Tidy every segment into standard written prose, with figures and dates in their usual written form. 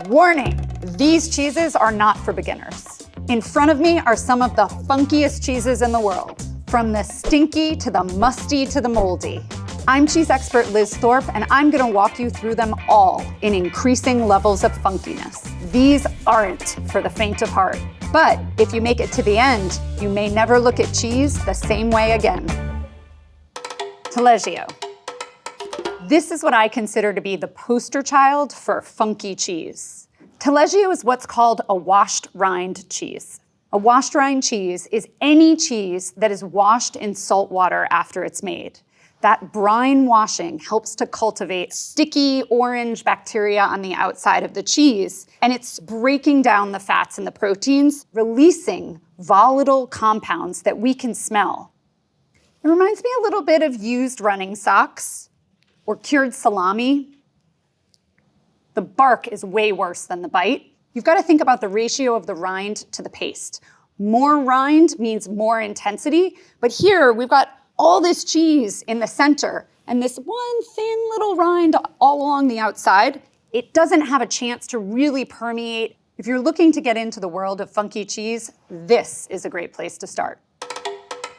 Warning, these cheeses are not for beginners. In front of me are some of the funkiest cheeses in the world, from the stinky to the musty to the moldy. I'm cheese expert Liz Thorpe, and I'm gonna walk you through them all in increasing levels of funkiness. These aren't for the faint of heart, but if you make it to the end, you may never look at cheese the same way again. Taleggio. This is what I consider to be the poster child for funky cheese. Taleggio is what's called a washed-rind cheese. A washed-rind cheese is any cheese that is washed in salt water after it's made. That brine washing helps to cultivate sticky orange bacteria on the outside of the cheese, and it's breaking down the fats and the proteins, releasing volatile compounds that we can smell. It reminds me a little bit of used running socks or cured salami. The bark is way worse than the bite. You've got to think about the ratio of the rind to the paste. More rind means more intensity, but here we've got all this cheese in the center and this one thin little rind all along the outside. It doesn't have a chance to really permeate. If you're looking to get into the world of funky cheese, this is a great place to start.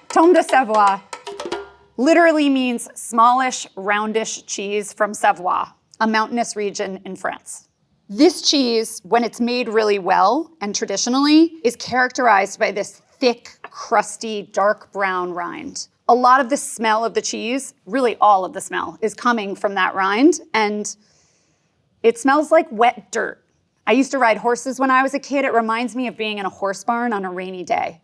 Tomme de Savoie literally means smallish, roundish cheese from Savoie, a mountainous region in France. This cheese, when it's made really well and traditionally, is characterized by this thick, crusty, dark brown rind. A lot of the smell of the cheese, really all of the smell, is coming from that rind, and it smells like wet dirt. I used to ride horses when I was a kid. It reminds me of being in a horse barn on a rainy day.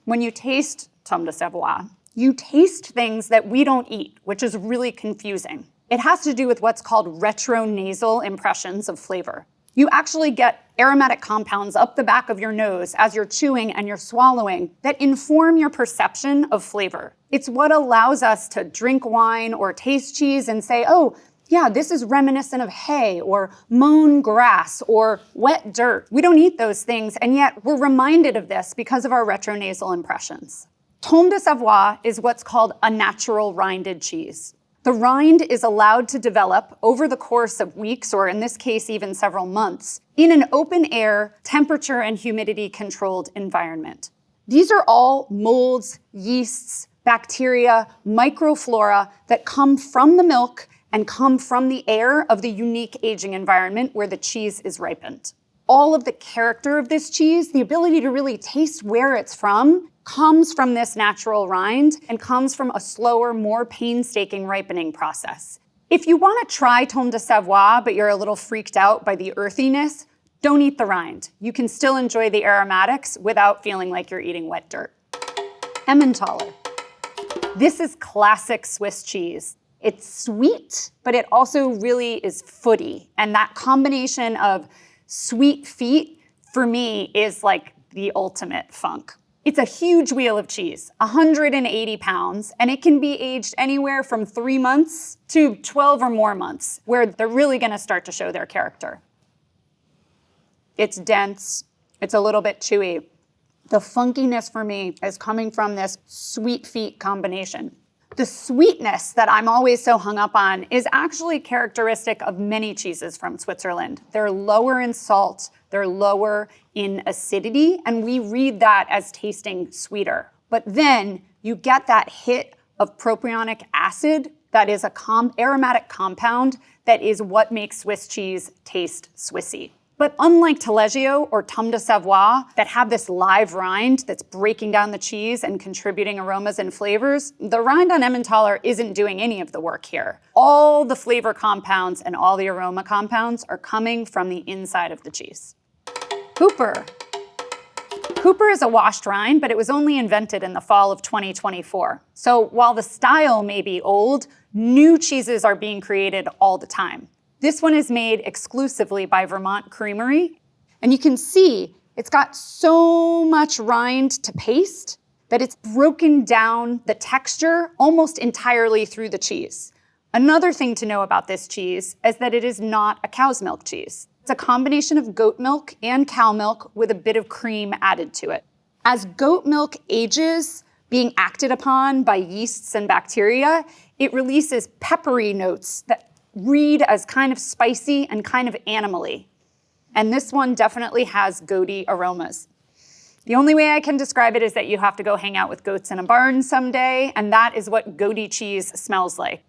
When you taste Tomme de Savoie, you taste things that we don't eat, which is really confusing. It has to do with what's called retronasal impressions of flavor. You actually get aromatic compounds up the back of your nose as you're chewing and you're swallowing that inform your perception of flavor. It's what allows us to drink wine or taste cheese and say, oh, yeah, this is reminiscent of hay or mown grass or wet dirt. We don't eat those things, and yet we're reminded of this because of our retronasal impressions. Tomme de Savoie is what's called a natural rinded cheese. The rind is allowed to develop over the course of weeks, or in this case, even several months, in an open air, temperature and humidity controlled environment. These are all molds, yeasts, bacteria, microflora that come from the milk and come from the air of the unique aging environment where the cheese is ripened. All of the character of this cheese, the ability to really taste where it's from, comes from this natural rind and comes from a slower, more painstaking ripening process. If you want to try Tomme de Savoie, but you're a little freaked out by the earthiness, don't eat the rind. You can still enjoy the aromatics without feeling like you're eating wet dirt. Emmentaler. This is classic Swiss cheese. It's sweet, but it also really is footy. And that combination of sweet feet, for me, is like the ultimate funk. It's a huge wheel of cheese, 180 pounds, and it can be aged anywhere from 3 months to 12 or more months, where they're really gonna start to show their character. It's dense, it's a little bit chewy. The funkiness for me is coming from this sweet feet combination. The sweetness that I'm always so hung up on is actually characteristic of many cheeses from Switzerland. They're lower in salt, they're lower in acidity, and we read that as tasting sweeter. But then you get that hit of propionic acid that is a aromatic compound that is what makes Swiss cheese taste Swissy. But unlike Taleggio or Tomme de Savoie that have this live rind that's breaking down the cheese and contributing aromas and flavors, the rind on Emmentaler isn't doing any of the work here. All the flavor compounds and all the aroma compounds are coming from the inside of the cheese. Hooper. Hooper is a washed rind, but it was only invented in the fall of 2024. So while the style may be old, new cheeses are being created all the time. This one is made exclusively by Vermont Creamery, and you can see it's got so much rind to paste that it's broken down the texture almost entirely through the cheese. Another thing to know about this cheese is that it is not a cow's milk cheese. It's a combination of goat milk and cow milk with a bit of cream added to it. As goat milk ages, being acted upon by yeasts and bacteria, it releases peppery notes that read as kind of spicy and kind of animal-y. And this one definitely has goaty aromas. The only way I can describe it is that you have to go hang out with goats in a barn someday, and that is what goaty cheese smells like.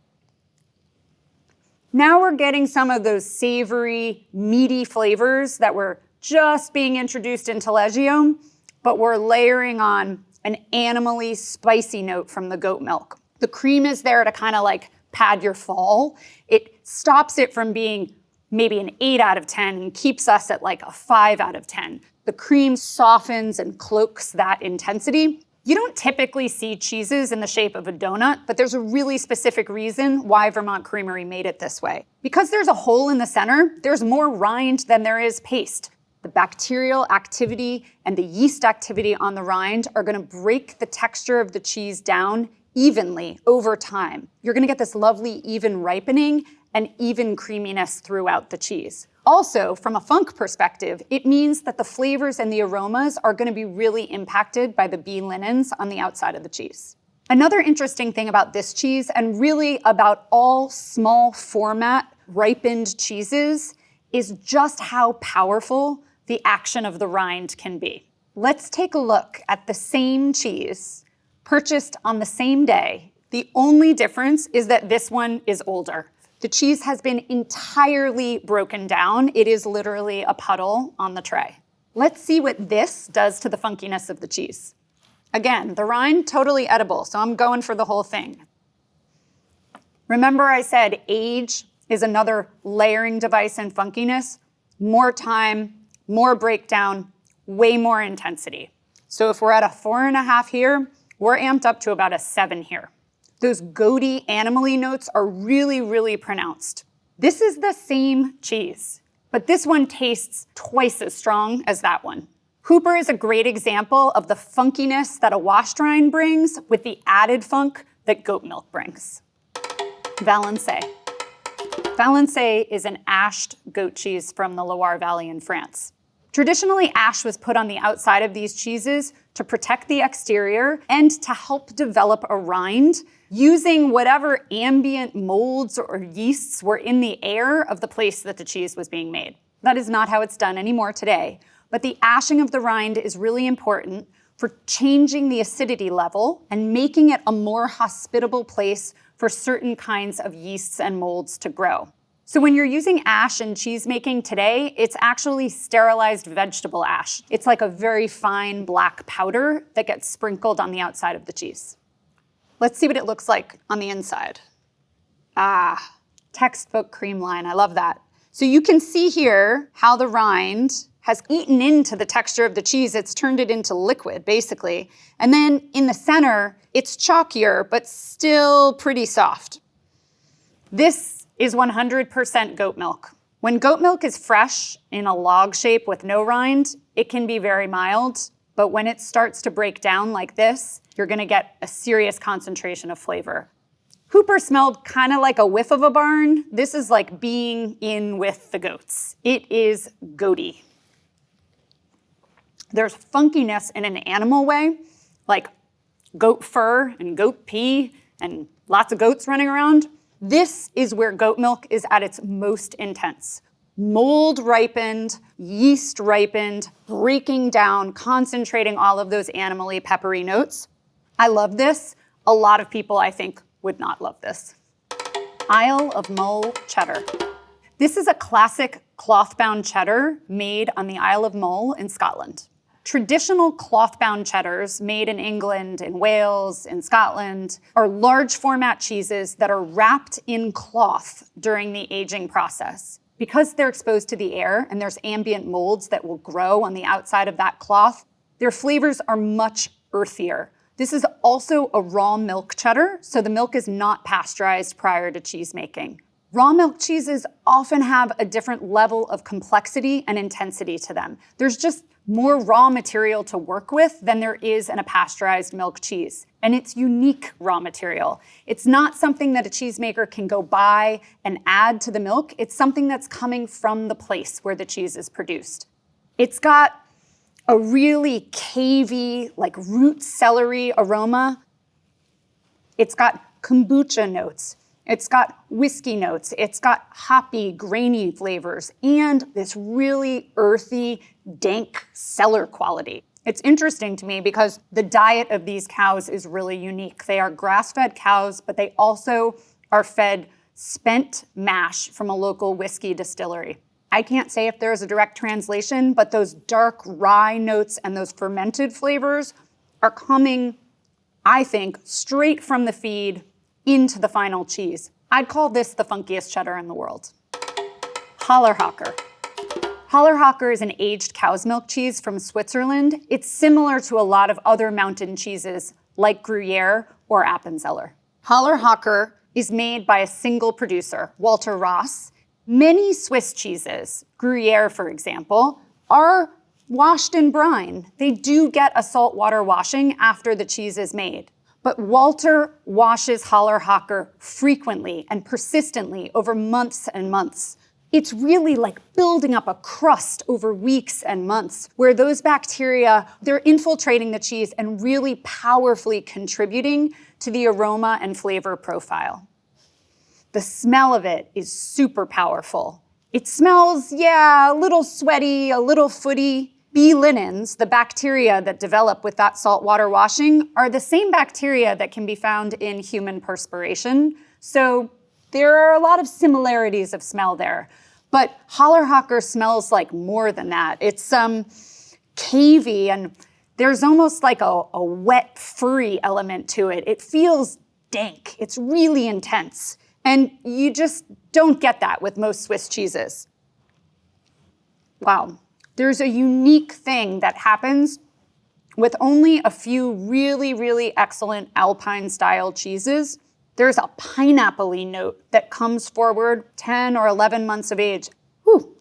Now we're getting some of those savory, meaty flavors that were just being introduced in Taleggio, but we're layering on an animal-y, spicy note from the goat milk. The cream is there to kind of like pad your fall. It stops it from being maybe an 8 out of 10 and keeps us at like a 5 out of 10. The cream softens and cloaks that intensity. You don't typically see cheeses in the shape of a donut, but there's a really specific reason why Vermont Creamery made it this way. Because there's a hole in the center, there's more rind than there is paste. The bacterial activity and the yeast activity on the rind are gonna break the texture of the cheese down evenly over time. You're gonna get this lovely even ripening and even creaminess throughout the cheese. Also, from a funk perspective, it means that the flavors and the aromas are gonna be really impacted by the bee linens on the outside of the cheese. Another interesting thing about this cheese, and really about all small format ripened cheeses, is just how powerful the action of the rind can be. Let's take a look at the same cheese purchased on the same day. The only difference is that this one is older. The cheese has been entirely broken down. It is literally a puddle on the tray. Let's see what this does to the funkiness of the cheese. Again, the rind, totally edible, so I'm going for the whole thing. Remember I said age is another layering device in funkiness. More time, more breakdown, way more intensity. So if we're at a 4.5 here, we're amped up to about a 7 here. Those goaty, animal-y notes are really, really pronounced. This is the same cheese, but this one tastes twice as strong as that one. Hooper is a great example of the funkiness that a washed rind brings with the added funk that goat milk brings. Valençay. Valençay is an ashed goat cheese from the Loire Valley in France. Traditionally, ash was put on the outside of these cheeses to protect the exterior and to help develop a rind using whatever ambient molds or yeasts were in the air of the place that the cheese was being made. That is not how it's done anymore today, but the ashing of the rind is really important for changing the acidity level and making it a more hospitable place for certain kinds of yeasts and molds to grow. So when you're using ash in cheese making today, it's actually sterilized vegetable ash. It's like a very fine black powder that gets sprinkled on the outside of the cheese. Let's see what it looks like on the inside. Ah, textbook cream line, I love that. So you can see here how the rind has eaten into the texture of the cheese. It's turned it into liquid, basically. And then in the center, it's chalkier, but still pretty soft. This is 100% goat milk. When goat milk is fresh in a log shape with no rind, it can be very mild, but when it starts to break down like this, you're gonna get a serious concentration of flavor. Hooper smelled kind of like a whiff of a barn. This is like being in with the goats. It is goaty. There's funkiness in an animal way, like goat fur and goat pee and lots of goats running around. This is where goat milk is at its most intense. Mold ripened, yeast ripened, breaking down, concentrating all of those animal-y peppery notes. I love this. A lot of people, I think, would not love this. Isle of Mull cheddar. This is a classic cloth-bound cheddar made on the Isle of Mull in Scotland. Traditional cloth-bound cheddars made in England, in Wales, in Scotland are large format cheeses that are wrapped in cloth during the aging process. Because they're exposed to the air and there's ambient molds that will grow on the outside of that cloth, their flavors are much earthier. This is also a raw milk cheddar, so the milk is not pasteurized prior to cheese making. Raw milk cheeses often have a different level of complexity and intensity to them. There's just more raw material to work with than there is in a pasteurized milk cheese. And it's unique raw material. It's not something that a cheesemaker can go buy and add to the milk. It's something that's coming from the place where the cheese is produced. It's got a really cavey, like root celery aroma. It's got kombucha notes. It's got whiskey notes, it's got hoppy, grainy flavors, and this really earthy, dank cellar quality. It's interesting to me because the diet of these cows is really unique. They are grass-fed cows, but they also are fed spent mash from a local whiskey distillery. I can't say if there's a direct translation, but those dark rye notes and those fermented flavors are coming, I think, straight from the feed into the final cheese. I'd call this the funkiest cheddar in the world. Chällerhocker. Chällerhocker is an aged cow's milk cheese from Switzerland. It's similar to a lot of other mountain cheeses like Gruyere or Appenzeller. Chällerhocker is made by a single producer, Walter Ross. Many Swiss cheeses, Gruyere for example, are washed in brine. They do get a saltwater washing after the cheese is made. But Walter washes Chällerhocker frequently and persistently over months and months. It's really like building up a crust over weeks and months where those bacteria, they're infiltrating the cheese and really powerfully contributing to the aroma and flavor profile. The smell of it is super powerful. It smells, a little sweaty, a little footy. Bee linens, the bacteria that develop with that saltwater washing, are the same bacteria that can be found in human perspiration. So there are a lot of similarities of smell there. But Chällerhocker smells like more than that. It's cavey, and there's almost like a wet, furry element to it. It feels dank. It's really intense. And you just don't get that with most Swiss cheeses. Wow. There's a unique thing that happens with only a few really, really excellent Alpine-style cheeses. There's a pineapple-y note that comes forward 10 or 11 months of age. Whew.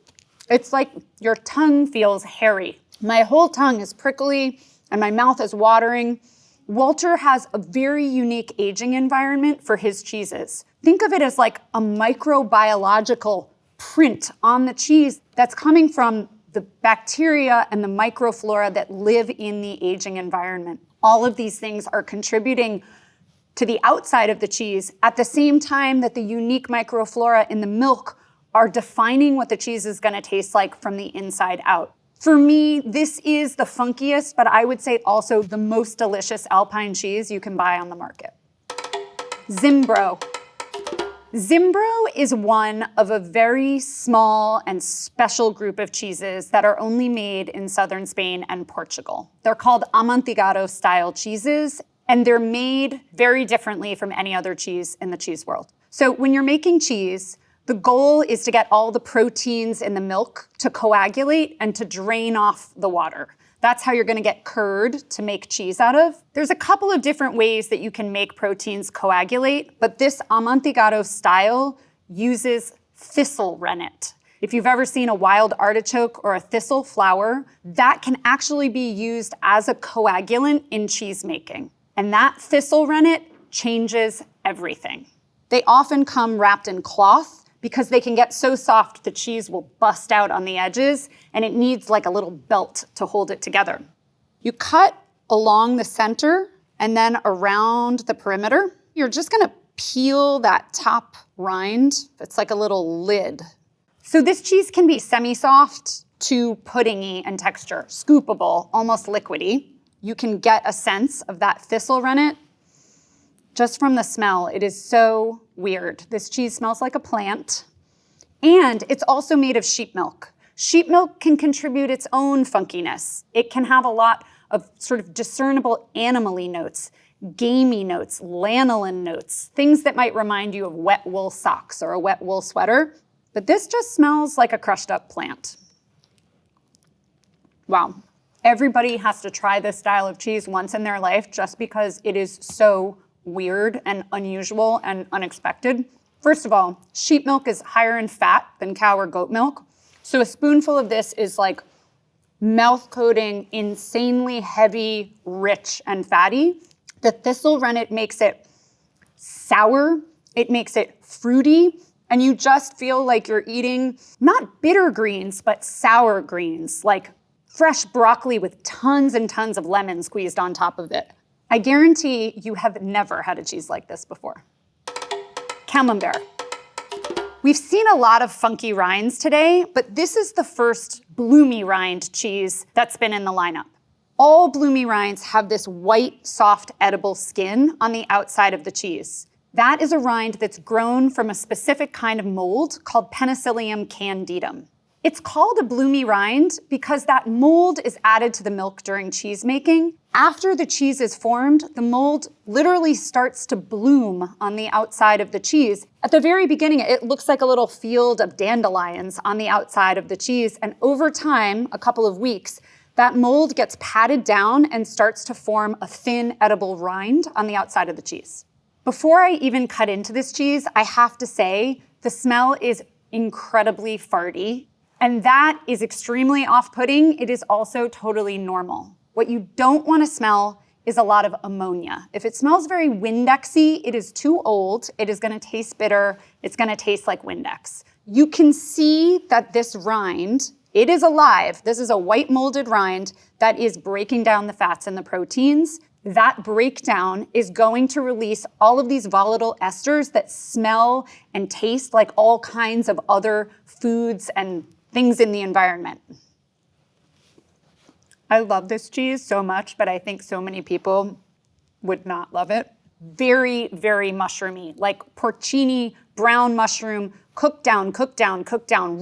It's like your tongue feels hairy. My whole tongue is prickly and my mouth is watering. Walter has a very unique aging environment for his cheeses. Think of it as like a microbiological print on the cheese that's coming from the bacteria and the microflora that live in the aging environment. All of these things are contributing to the outside of the cheese at the same time that the unique microflora in the milk are defining what the cheese is going to taste like from the inside out. For me, this is the funkiest, but I would say also the most delicious Alpine cheese you can buy on the market. Zimbro. Zimbro is one of a very small and special group of cheeses that are only made in southern Spain and Portugal. They're called amontigado-style cheeses, and they're made very differently from any other cheese in the cheese world. So when you're making cheese, the goal is to get all the proteins in the milk to coagulate and to drain off the water. That's how you're going to get curd to make cheese out of. There's a couple of different ways that you can make proteins coagulate, but this amontigado style uses thistle rennet. If you've ever seen a wild artichoke or a thistle flower, that can actually be used as a coagulant in cheese making. And that thistle rennet changes everything. They often come wrapped in cloth because they can get so soft the cheese will bust out on the edges and it needs like a little belt to hold it together. You cut along the center and then around the perimeter. You're just gonna peel that top rind. It's like a little lid. So this cheese can be semi-soft to puddingy in texture, scoopable, almost liquidy. You can get a sense of that thistle rennet just from the smell. It is so weird. This cheese smells like a plant. And it's also made of sheep milk. Sheep milk can contribute its own funkiness. It can have a lot of sort of discernible animal-y notes, gamey notes, lanolin notes, things that might remind you of wet wool socks or a wet wool sweater. But this just smells like a crushed up plant. Wow. Everybody has to try this style of cheese once in their life just because it is so weird and unusual and unexpected. First of all, sheep milk is higher in fat than cow or goat milk. So a spoonful of this is like mouth-coating, insanely heavy, rich, and fatty. The thistle rennet makes it sour, it makes it fruity, and you just feel like you're eating not bitter greens, but sour greens, like fresh broccoli with tons and tons of lemon squeezed on top of it. I guarantee you have never had a cheese like this before. Camembert. We've seen a lot of funky rinds today, but this is the first bloomy rind cheese that's been in the lineup. All bloomy rinds have this white, soft, edible skin on the outside of the cheese. That is a rind that's grown from a specific kind of mold called Penicillium candidum. It's called a bloomy rind because that mold is added to the milk during cheese making. After the cheese is formed, the mold literally starts to bloom on the outside of the cheese. At the very beginning, it looks like a little field of dandelions on the outside of the cheese, and over time, a couple of weeks, that mold gets patted down and starts to form a thin, edible rind on the outside of the cheese. Before I even cut into this cheese, I have to say the smell is incredibly farty, and that is extremely off-putting. It is also totally normal. What you don't want to smell is a lot of ammonia. If it smells very Windexy, it is too old. It is going to taste bitter. It's going to taste like Windex. You can see that this rind, it is alive. This is a white molded rind that is breaking down the fats and the proteins. That breakdown is going to release all of these volatile esters that smell and taste like all kinds of other foods and things in the environment. I love this cheese so much, but I think so many people would not love it. Very, very mushroomy, like porcini, brown mushroom, cooked down,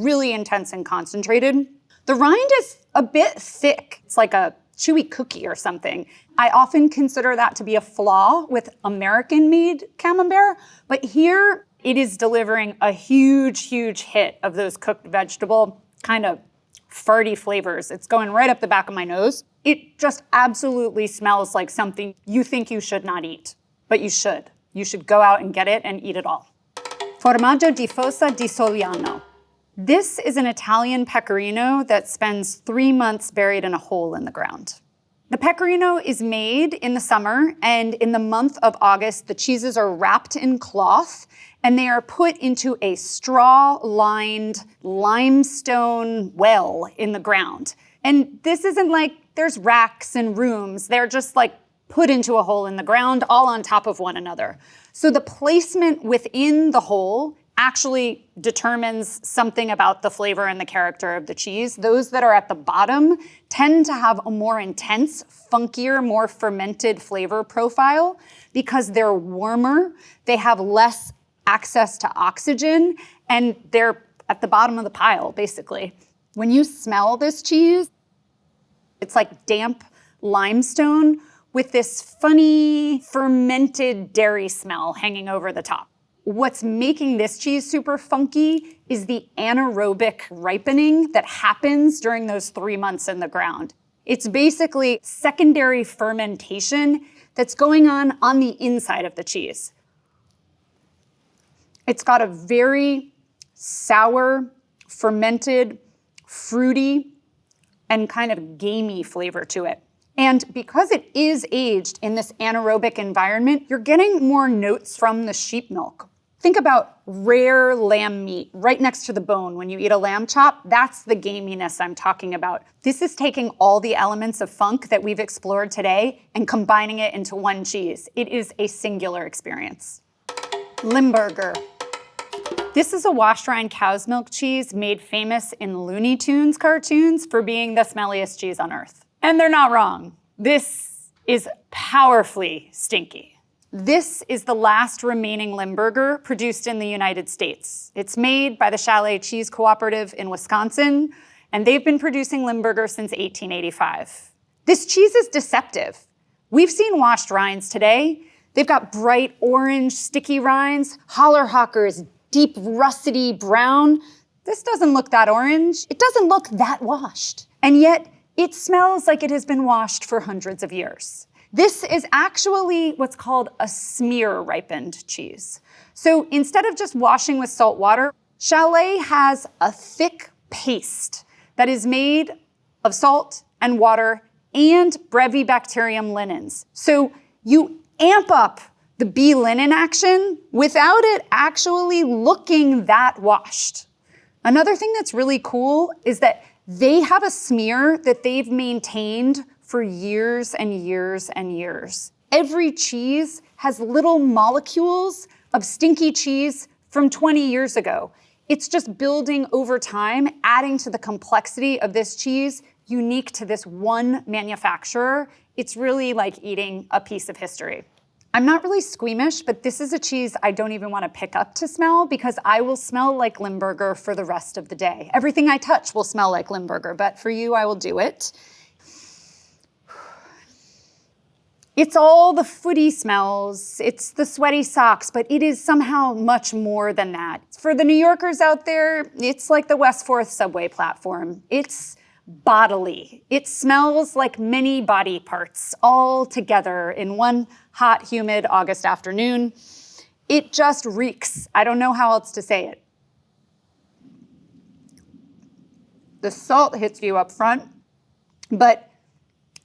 really intense and concentrated. The rind is a bit thick. It's like a chewy cookie or something. I often consider that to be a flaw with American-made Camembert, but here it is delivering a huge, huge hit of those cooked vegetable kind of farty flavors. It's going right up the back of my nose. It just absolutely smells like something you think you should not eat, but you should. You should go out and get it and eat it all. Formaggio di Fossa di Sogliano. This is an Italian pecorino that spends 3 months buried in a hole in the ground. The pecorino is made in the summer, and in the month of August, the cheeses are wrapped in cloth and they are put into a straw-lined limestone well in the ground. And this isn't like there's racks and rooms. They're just like put into a hole in the ground, all on top of one another. So the placement within the hole actually determines something about the flavor and the character of the cheese. Those that are at the bottom tend to have a more intense, funkier, more fermented flavor profile because they're warmer, they have less access to oxygen, and they're at the bottom of the pile, basically. When you smell this cheese, it's like damp limestone with this funny fermented dairy smell hanging over the top. What's making this cheese super funky is the anaerobic ripening that happens during those 3 months in the ground. It's basically secondary fermentation that's going on the inside of the cheese. It's got a very sour, fermented, fruity, and kind of gamey flavor to it. And because it is aged in this anaerobic environment, you're getting more notes from the sheep milk. Think about rare lamb meat right next to the bone when you eat a lamb chop. That's the gaminess I'm talking about. This is taking all the elements of funk that we've explored today and combining it into one cheese. It is a singular experience. Limburger. This is a washed-rind cow's milk cheese made famous in Looney Tunes cartoons for being the smelliest cheese on earth. And they're not wrong. This is powerfully stinky. This is the last remaining Limburger produced in the United States. It's made by the Chalet Cheese Cooperative in Wisconsin, and they've been producing Limburger since 1885. This cheese is deceptive. We've seen washed rinds today. They've got bright orange, sticky rinds. Chällerhocker is deep, russety brown. This doesn't look that orange. It doesn't look that washed. And yet, it smells like it has been washed for hundreds of years. This is actually what's called a smear-ripened cheese. So instead of just washing with salt water, Chalet has a thick paste that is made of salt and water and Brevibacterium linens. So you amp up the bee linen action without it actually looking that washed. Another thing that's really cool is that they have a smear that they've maintained for years and years and years. Every cheese has little molecules of stinky cheese from 20 years ago. It's just building over time, adding to the complexity of this cheese unique to this one manufacturer. It's really like eating a piece of history. I'm not really squeamish, but this is a cheese I don't even want to pick up to smell because I will smell like Limburger for the rest of the day. Everything I touch will smell like Limburger, but for you, I will do it. It's all the footy smells, it's the sweaty socks, but it is somehow much more than that. For the New Yorkers out there, it's like the West 4th subway platform. It's bodily. It smells like many body parts all together in one hot, humid August afternoon. It just reeks. I don't know how else to say it. The salt hits you up front, but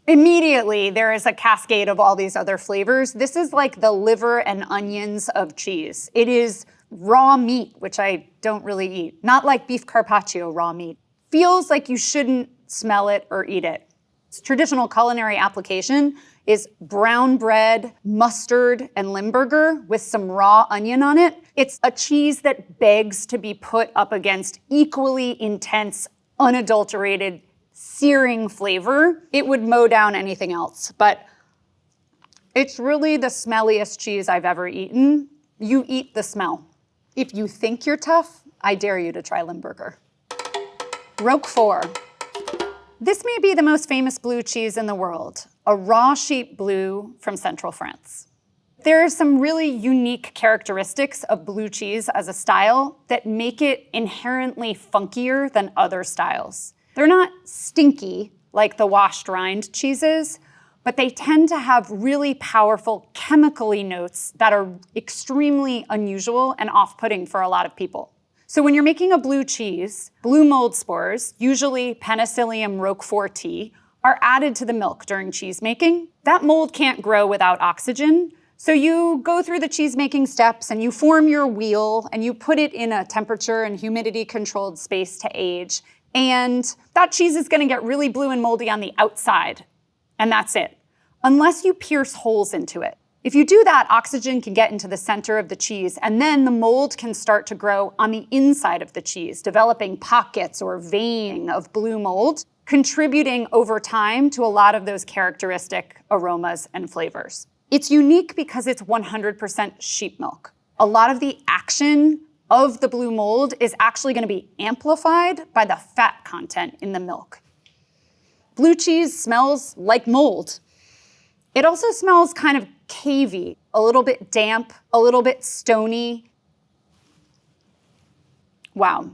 immediately there is a cascade of all these other flavors. This is like the liver and onions of cheese. It is raw meat, which I don't really eat. Not like beef carpaccio raw meat. Feels like you shouldn't smell it or eat it. Its traditional culinary application is brown bread, mustard, and Limburger with some raw onion on it. It's a cheese that begs to be put up against equally intense, unadulterated, searing flavor. It would mow down anything else, but it's really the smelliest cheese I've ever eaten. You eat the smell. If you think you're tough, I dare you to try Limburger. Roquefort. This may be the most famous blue cheese in the world, a raw sheep blue from central France. There are some really unique characteristics of blue cheese as a style that make it inherently funkier than other styles. They're not stinky like the washed-rind cheeses, but they tend to have really powerful chemically notes that are extremely unusual and off-putting for a lot of people. So when you're making a blue cheese, blue mold spores, usually Penicillium roqueforti, are added to the milk during cheese making. That mold can't grow without oxygen, so you go through the cheese making steps and you form your wheel and you put it in a temperature and humidity controlled space to age, and that cheese is gonna get really blue and moldy on the outside, and that's it, unless you pierce holes into it. If you do that, oxygen can get into the center of the cheese, and then the mold can start to grow on the inside of the cheese, developing pockets or veining of blue mold, contributing over time to a lot of those characteristic aromas and flavors. It's unique because it's 100% sheep milk. A lot of the action of the blue mold is actually going to be amplified by the fat content in the milk. Blue cheese smells like mold. It also smells kind of cavey, a little bit damp, a little bit stony. Wow,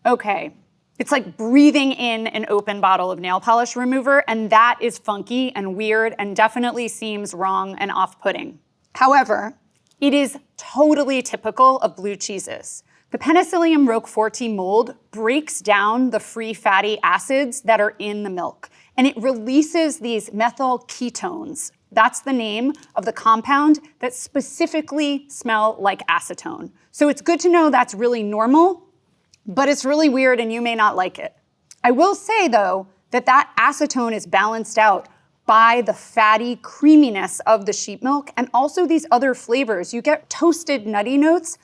okay. It's like breathing in an open bottle of nail polish remover, and that is funky and weird and definitely seems wrong and off-putting. However, it is totally typical of blue cheeses. The Penicillium roqueforti mold breaks down the free fatty acids that are in the milk, and it releases these methyl ketones. That's the name of the compound that specifically smell like acetone. So it's good to know that's really normal, but it's really weird and you may not like it. I will say though, that acetone is balanced out by the fatty creaminess of the sheep milk and also these other flavors. You get toasted nutty notes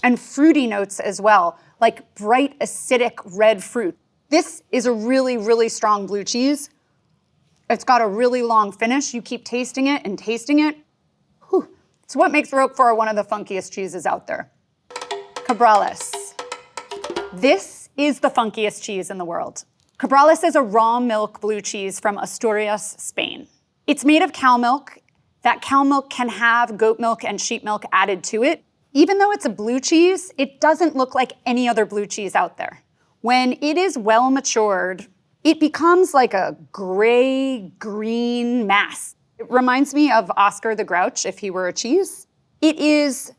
and fruity notes as well, like bright acidic red fruit. This is a really, really strong blue cheese. It's got a really long finish. You keep tasting it and tasting it. Whew. It's what makes Roquefort one of the funkiest cheeses out there. Cabrales. This is the funkiest cheese in the world. Cabrales is a raw milk blue cheese from Asturias, Spain. It's made of cow milk. That cow milk can have goat milk and sheep milk added to it. Even though it's a blue cheese, it doesn't look like any other blue cheese out there. When it is well matured, it becomes like a gray-green mass. It reminds me of Oscar the Grouch if he were a cheese. It is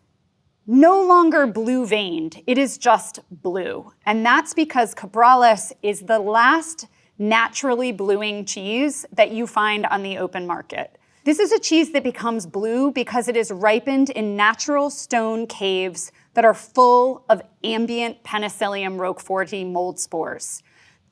no longer blue-veined, it is just blue. And that's because Cabrales is the last naturally bluing cheese that you find on the open market. This is a cheese that becomes blue because it is ripened in natural stone caves that are full of ambient Penicillium roqueforti mold spores.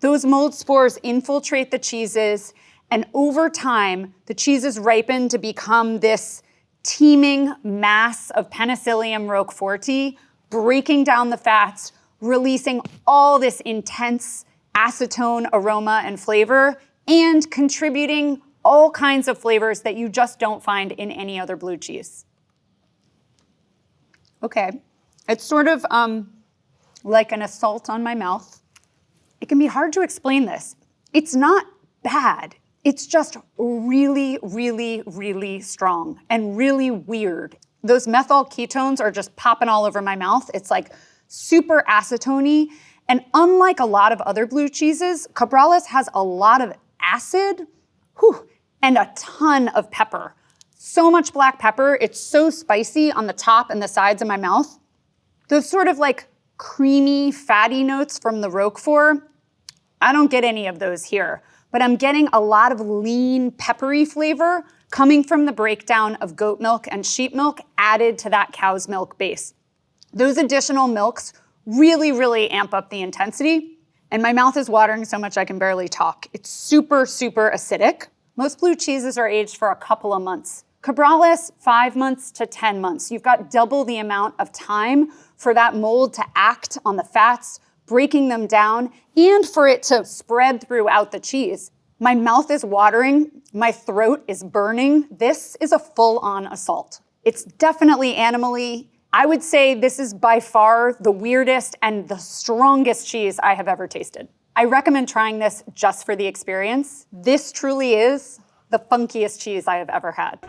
Those mold spores infiltrate the cheeses, and over time, the cheeses ripen to become this teeming mass of Penicillium roqueforti breaking down the fats, releasing all this intense acetone aroma and flavor, and contributing all kinds of flavors that you just don't find in any other blue cheese. Okay, it's sort of like an assault on my mouth. It can be hard to explain this. It's not bad. It's just really, really, really strong and really weird. Those methyl ketones are just popping all over my mouth. It's like super acetone-y. And unlike a lot of other blue cheeses, Cabrales has a lot of acid, and a ton of pepper. So much black pepper, it's so spicy on the top and the sides of my mouth. Those sort of like creamy, fatty notes from the Roquefort, I don't get any of those here, but I'm getting a lot of lean, peppery flavor coming from the breakdown of goat milk and sheep milk added to that cow's milk base. Those additional milks really, really amp up the intensity, and my mouth is watering so much I can barely talk. It's super, super acidic. Most blue cheeses are aged for a couple of months. Cabrales, 5 months to 10 months. You've got double the amount of time for that mold to act on the fats, breaking them down, and for it to spread throughout the cheese. My mouth is watering, my throat is burning. This is a full-on assault. It's definitely animal-y. I would say this is by far the weirdest and the strongest cheese I have ever tasted. I recommend trying this just for the experience. This truly is the funkiest cheese I have ever had.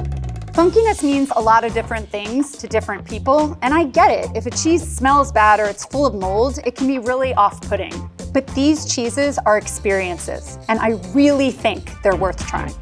Funkiness means a lot of different things to different people, and I get it. If a cheese smells bad or it's full of mold, it can be really off-putting. But these cheeses are experiences, and I really think they're worth trying.